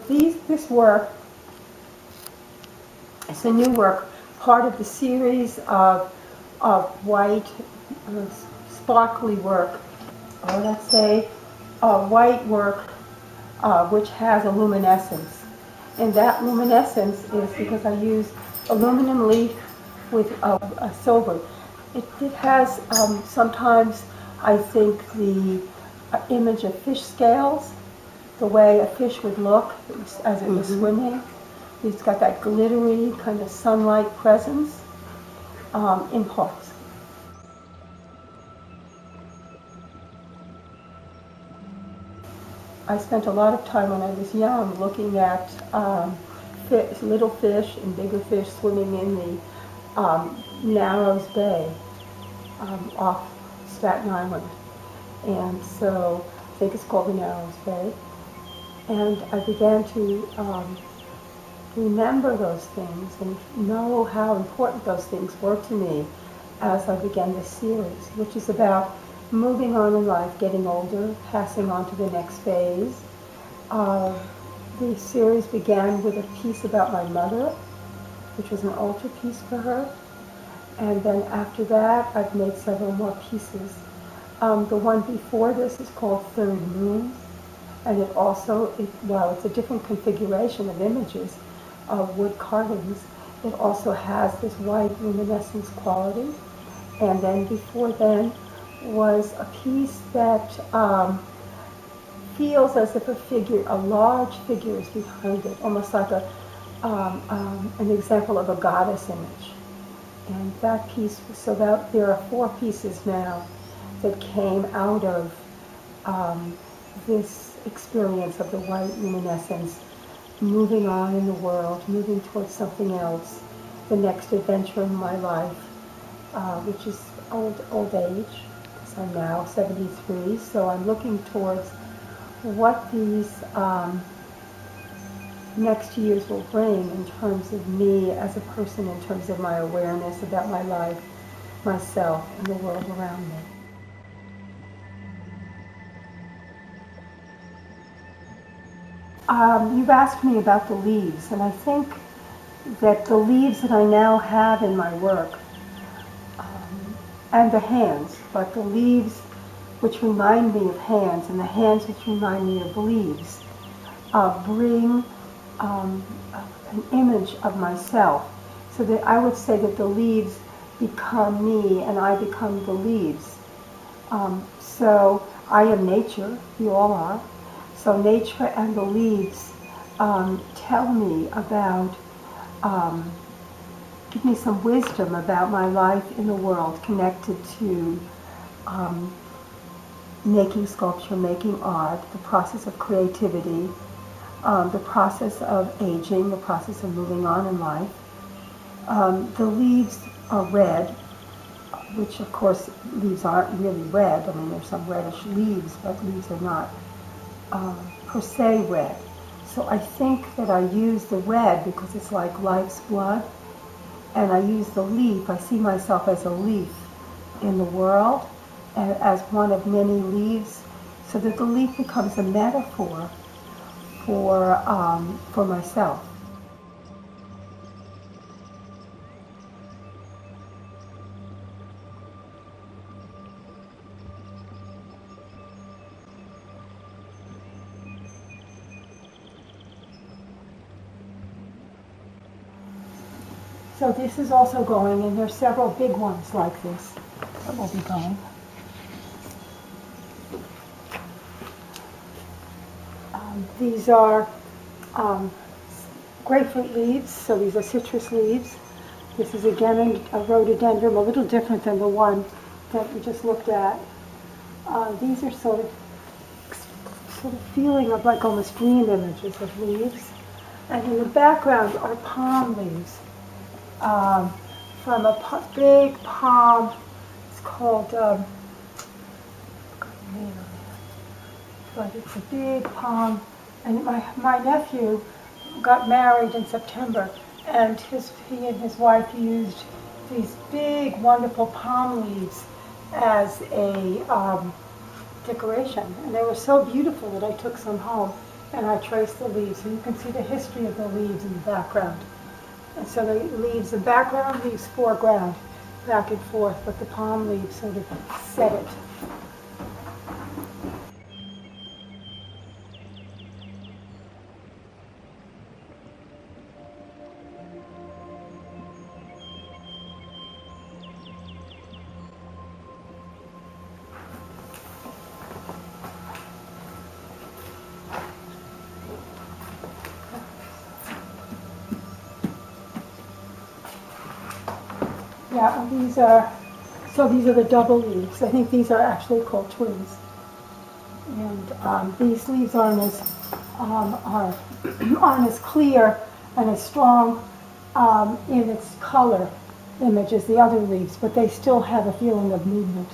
This work is a new work, part of the series of white, sparkly work, or let's say white work which has a luminescence. And that luminescence is because I use aluminum leaf with a silver. It has sometimes, I think, the image of fish scales, the way a fish would look as it was swimming. It's got that glittery kind of sunlight presence in parts. I spent a lot of time when I was young looking at little fish and bigger fish swimming in the Narrows Bay off Staten Island. And so I think it's called the Narrows Bay. And I began to remember those things and know how important those things were to me as I began this series, which is about moving on in life, getting older, passing on to the next phase. The series began with a piece about my mother, which was an altar piece for her. And then after that, I've made several more pieces. The one before this is called Third Moon. And it also, while it's a different configuration of images of wood carvings, it also has this white luminescence quality. And then before then was a piece that feels as if a large figure is behind it, almost like an example of a goddess image. And that piece, so that there are 4 pieces now that came out of this experience of the white luminescence, moving on in the world, moving towards something else, the next adventure in my life, which is old age. I'm now 73, so I'm looking towards what these next years will bring in terms of me as a person, in terms of my awareness about my life, myself, and the world around me. You've asked me about the leaves, and I think that the leaves that I now have in my work, and the hands, but the leaves which remind me of hands and the hands which remind me of leaves, bring an image of myself. So that I would say that the leaves become me and I become the leaves. So I am nature, you all are. So nature and the leaves tell me about, give me some wisdom about my life in the world connected to making sculpture, making art, the process of creativity, the process of aging, the process of moving on in life. The leaves are red, which of course leaves aren't really red. I mean, there's some reddish leaves, but leaves are not per se red. So I think that I use the red because it's like life's blood, and I use the leaf. I see myself as a leaf in the world, and as one of many leaves, so that the leaf becomes a metaphor for myself. So this is also going, and there's several big ones like this that will be going. These are grapefruit leaves, so these are citrus leaves. This is again a rhododendron, a little different than the one that we just looked at. These are sort of feeling of like almost dream images of leaves. And in the background are palm leaves. From a big palm, it's called, but it's a big palm, and my nephew got married in September, and he and his wife used these big, wonderful palm leaves as a decoration, and they were so beautiful that I took some home, and I trace the leaves. So you can see the history of the leaves in the background. And so the background leaves foreground, back and forth, but the palm leaves sort of set it. Yeah, and these are the double leaves. I think these are actually called twins. And these leaves aren't as clear and as strong in its color image as the other leaves, but they still have a feeling of movement.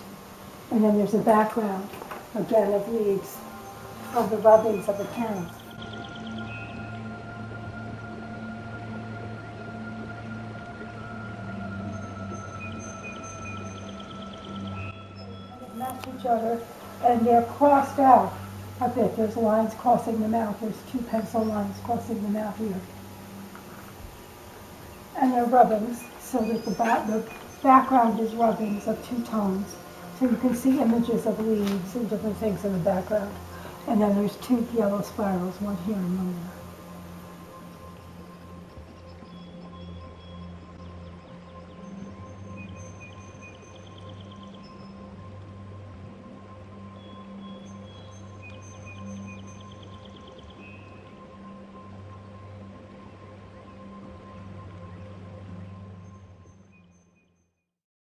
And then there's a background, again, of leaves, of the rubbings of the parents. Match each other, and they're crossed out a bit. There's lines crossing them out. There's 2 pencil lines crossing them out here. And they're rubbings, so that the background is rubbings of 2 tones. So you can see images of leaves and different things in the background. And then there's 2 yellow spirals, one here and one there.